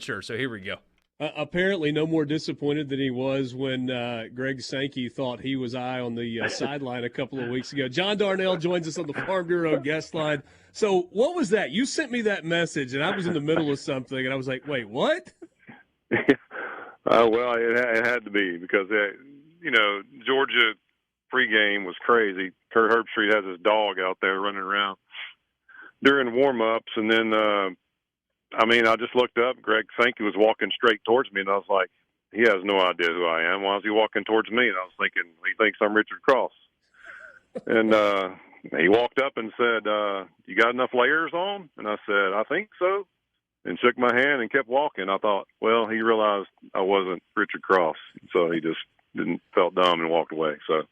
Sure. So here we go. Apparently, no more disappointed than he was when Greg Sankey thought he was I on the sideline a couple of weeks ago. John Darnell joins us on the Farm Bureau guest line. So, what was that? You sent me that message, and I was in the middle of something, and I was like, "Wait, what?" Well, it had to be because Georgia pregame was crazy. Kurt Herbstreit has his dog out there running around during warm-ups, and then I just looked up. Greg Sankey was walking straight towards me, and I was like, he has no idea who I am. Why is he walking towards me? And I was thinking, he thinks I'm Richard Cross. And he walked up and said, you got enough layers on? And I said, I think so. And shook my hand and kept walking. I thought, well, he realized I wasn't Richard Cross. So he just felt dumb and walked away. So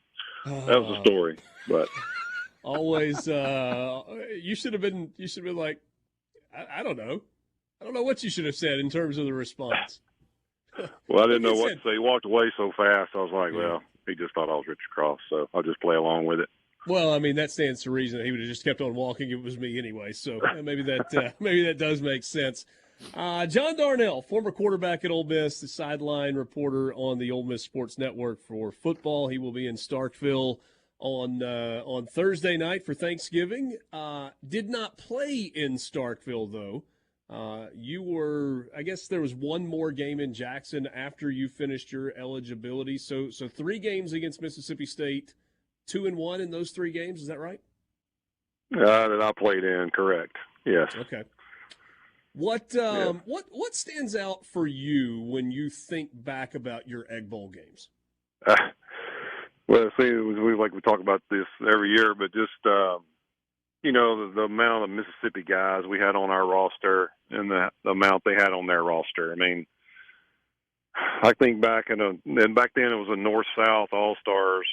that was the story. But always, you should have been like, I don't know. I don't know what you should have said in terms of the response. Well, I didn't know what to say. He walked away so fast. I was like, well, he just thought I was Richard Cross, so I'll just play along with it. Well, I mean, that stands to reason. He would have just kept on walking. It was me anyway, so maybe that does make sense. John Darnell, former quarterback at Ole Miss, the sideline reporter on the Ole Miss Sports Network for football. He will be in Starkville on Thursday night for Thanksgiving. Did not play in Starkville, though. I guess there was one more game in Jackson after you finished your eligibility. So 3 games against Mississippi State, 2-1 in those 3 games. Is that right? That I played in, correct. Yes. Okay. What stands out for you when you think back about your Egg Bowl games? Well, see, we talk about this every year, but just the amount of Mississippi guys we had on our roster and the amount they had on their roster. I mean, I think back and back then it was a North-South All-Stars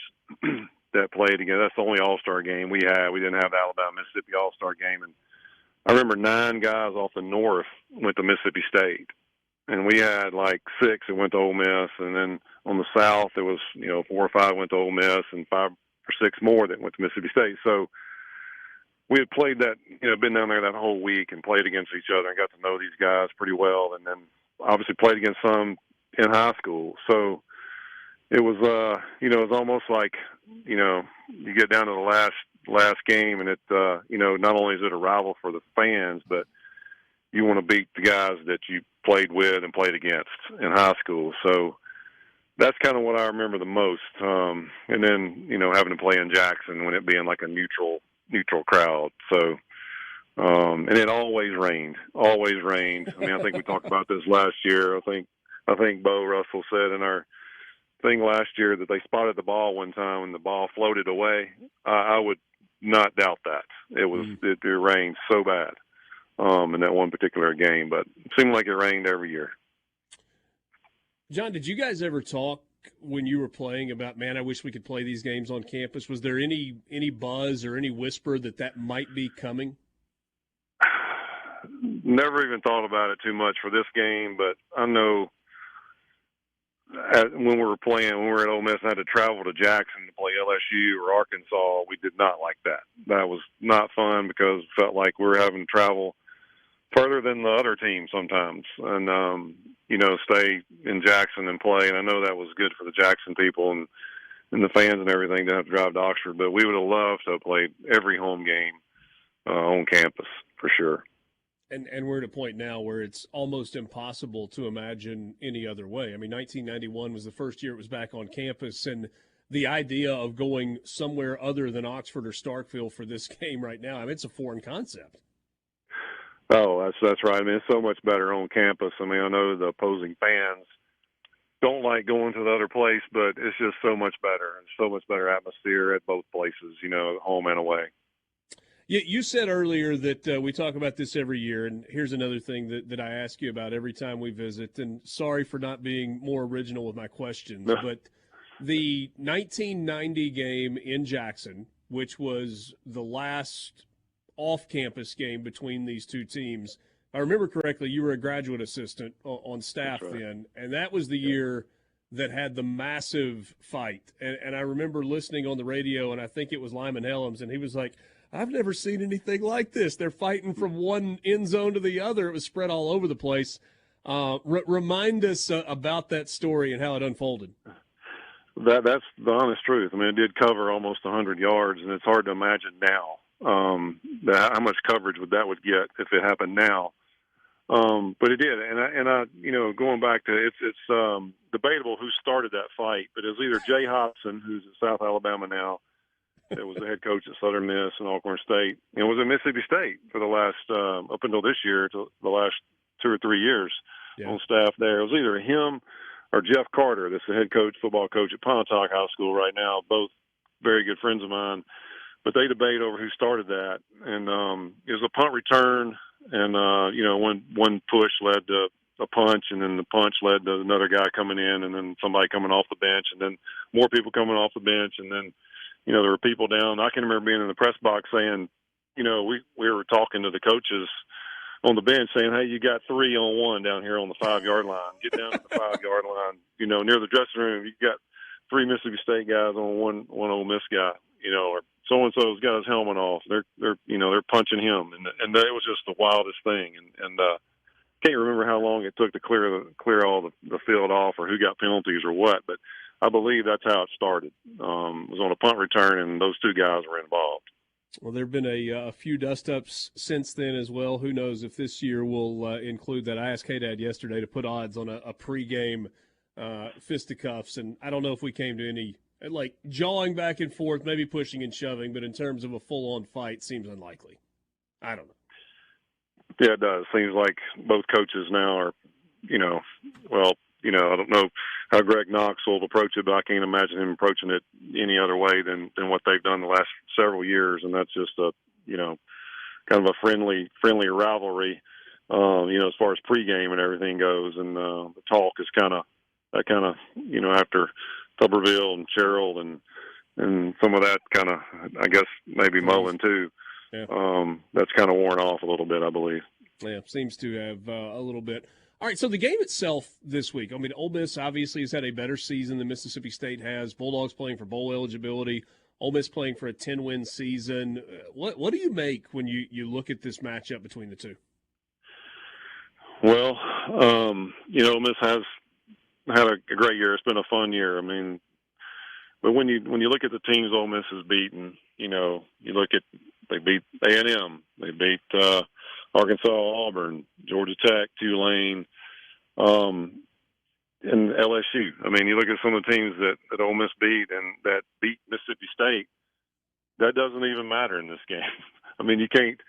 that played together. That's the only All-Star game we had. We didn't have the Alabama-Mississippi All-Star game. And I remember 9 guys off the North went to Mississippi State. And we had like 6 that went to Ole Miss. And then on the South, there was, 4 or 5 went to Ole Miss and 5 or 6 more that went to Mississippi State. So we had played that, been down there that whole week and played against each other and got to know these guys pretty well. And then obviously played against some in high school. So it was, it was almost like, you get down to the last game and it, not only is it a rival for the fans, but you want to beat the guys that you played with and played against in high school. So that's kind of what I remember the most. And then, having to play in Jackson when it being like a neutral crowd. So, and it always rained. I mean, I think we talked about this last year. I think Bo Russell said in our thing last year that they spotted the ball one time and the ball floated away. I would not doubt that. It rained so bad in that one particular game, but it seemed like it rained every year. John, did you guys ever talk when you were playing about, man, I wish we could play these games on campus? Was there any buzz or any whisper that might be coming? Never even thought about it too much for this game, but I know when we were at Ole Miss and had to travel to Jackson to play LSU or Arkansas, we did not like that. That was not fun because it felt like we were having to travel further than the other team sometimes and, stay in Jackson and play. And I know that was good for the Jackson people and the fans and everything to have to drive to Oxford, but we would have loved to have played every home game on campus for sure. And we're at a point now where it's almost impossible to imagine any other way. I mean, 1991 was the first year it was back on campus, and the idea of going somewhere other than Oxford or Starkville for this game right now, I mean, it's a foreign concept. Oh, that's right. I mean, it's so much better on campus. I mean, I know the opposing fans don't like going to the other place, but it's just so much better and so much better atmosphere at both places, home and away. You said earlier that we talk about this every year, and here's another thing that I ask you about every time we visit, and sorry for not being more original with my questions, but the 1990 game in Jackson, which was the last off-campus game between these two teams, if I remember correctly, you were a graduate assistant on staff then, and that was the year that had the massive fight. And I remember listening on the radio, and I think it was Lyman Helms, and he was like, I've never seen anything like this. They're fighting from one end zone to the other. It was spread all over the place. Remind us about that story and how it unfolded. That's the honest truth. I mean, it did cover almost 100 yards, and it's hard to imagine now how much coverage that would get if it happened now. But it did, and I, going back to it's debatable who started that fight, but it was either Jay Hobson, who's at South Alabama now, that was the head coach at Southern Miss and Alcorn State, and was at Mississippi State for the last up until this year, to the last 2 or 3 years on staff there. It was either him or Jeff Carter, that's the head coach, football coach at Pontotoc High School right now, both very good friends of mine. But they debate over who started that. And it was a punt return, and, one push led to a punch, and then the punch led to another guy coming in, and then somebody coming off the bench, and then more people coming off the bench. And then, there were people down. I can remember being in the press box saying, we were talking to the coaches on the bench saying, hey, you got 3-on-1 down here on the 5-yard line. Get down to the 5-yard line, near the dressing room. You got 3 Mississippi State guys on one Ole Miss guy, or so-and-so's got his helmet off. They're punching him. And it was just the wildest thing. And can't remember how long it took to clear all the field off or who got penalties or what, but I believe that's how it started. It was on a punt return, and those 2 guys were involved. Well, there have been a few dust-ups since then as well. Who knows if this year will include that. I asked K-Dad yesterday to put odds on a pregame fisticuffs, and I don't know if we came to any, like, jawing back and forth, maybe pushing and shoving, but in terms of a full-on fight, seems unlikely. I don't know. Yeah, it does. Seems like both coaches now are, I don't know how Greg Knox will approach it, but I can't imagine him approaching it any other way than what they've done the last several years. And that's just a, kind of a friendly rivalry, as far as pregame and everything goes. And the talk is kind of, after Tuberville and Sherrill and some of that kind of, I guess, maybe Mullen too. Yeah. That's kind of worn off a little bit, I believe. Yeah, seems to have a little bit. All right, so the game itself this week, I mean, Ole Miss obviously has had a better season than Mississippi State has. Bulldogs playing for bowl eligibility. Ole Miss playing for a 10-win season. What do you make when you look at this matchup between the two? Well, Ole Miss has had a great year. It's been a fun year. I mean, but when you look at the teams Ole Miss has beaten, you look at, they beat A&M, they beat Arkansas, Auburn, Georgia Tech, Tulane, and LSU. I mean, you look at some of the teams that Ole Miss beat and that beat Mississippi State, that doesn't even matter in this game. I mean, you can't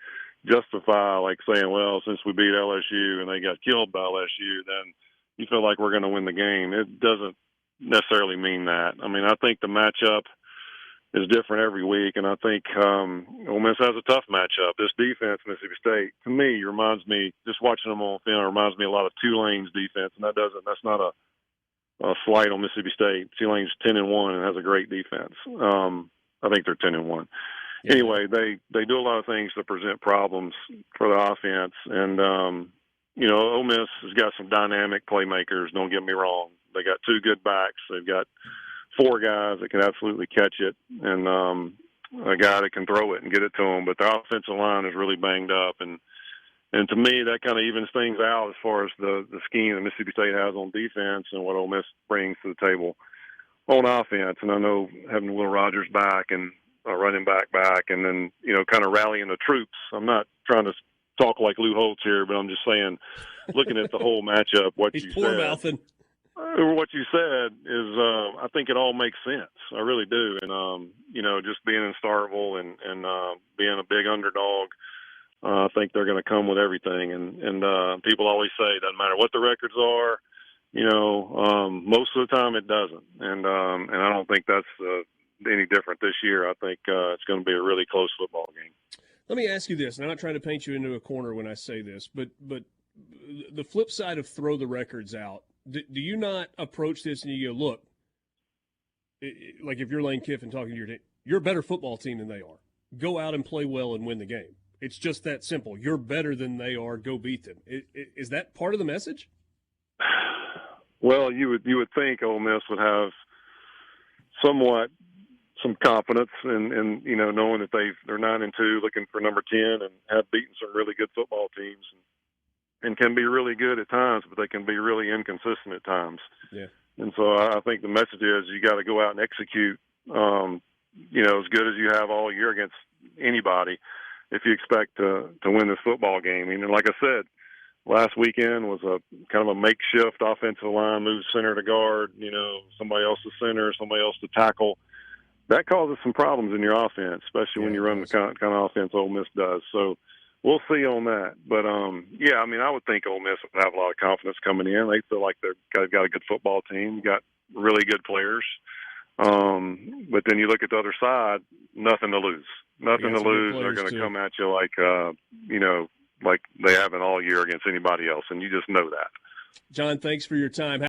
justify like saying, well, since we beat LSU and they got killed by LSU, then you feel like we're going to win the game. It doesn't necessarily mean that. I mean, I think the matchup is different every week, and I think Ole Miss has a tough matchup. This defense, Mississippi State, to me, reminds me, just watching them on film, reminds me a lot of Tulane's defense, and that's not a slight on Mississippi State. Tulane's 10-1 and has a great defense. I think they're 10-1. Yeah. Anyway, they do a lot of things to present problems for the offense, and Ole Miss has got some dynamic playmakers. Don't get me wrong; they got 2 good backs. They've got 4 guys that can absolutely catch it, and a guy that can throw it and get it to them. But their offensive line is really banged up, and to me, that kind of evens things out as far as the scheme that Mississippi State has on defense and what Ole Miss brings to the table on offense. And I know having Will Rogers back and running back, and then, kind of rallying the troops. I'm not trying to talk like Lou Holtz here, but I'm just saying, looking at the whole matchup, what you said. What you said is, I think it all makes sense. I really do. And, just being in Starkville and being a big underdog, I think they're going to come with everything. And people always say it doesn't matter what the records are, most of the time it doesn't. And I don't think that's any different this year. I think it's going to be a really close football game. Let me ask you this, and I'm not trying to paint you into a corner when I say this, but the flip side of throw the records out, do you not approach this and you go, look, like if you're Lane Kiffin talking to your team, you're a better football team than they are. Go out and play well and win the game. It's just that simple. You're better than they are. Go beat them. Is that part of the message? Well, you would think Ole Miss would have somewhat some confidence in knowing that they're 9-2, looking for number 10, and have beaten some really good football teams. and can be really good at times, but they can be really inconsistent at times. Yeah. And so I think the message is you got to go out and execute, as good as you have all year against anybody if you expect to win this football game. And like I said, last weekend was a kind of a makeshift offensive line, move center to guard, somebody else to center, somebody else to tackle. That causes some problems in your offense, especially when you run the kind of offense Ole Miss does. So we'll see on that. But, I would think Ole Miss would have a lot of confidence coming in. They feel like they've got a good football team, got really good players. But then you look at the other side, nothing to lose. Nothing to lose. They're going to come at you like they haven't all year against anybody else, and you just know that. John, thanks for your time.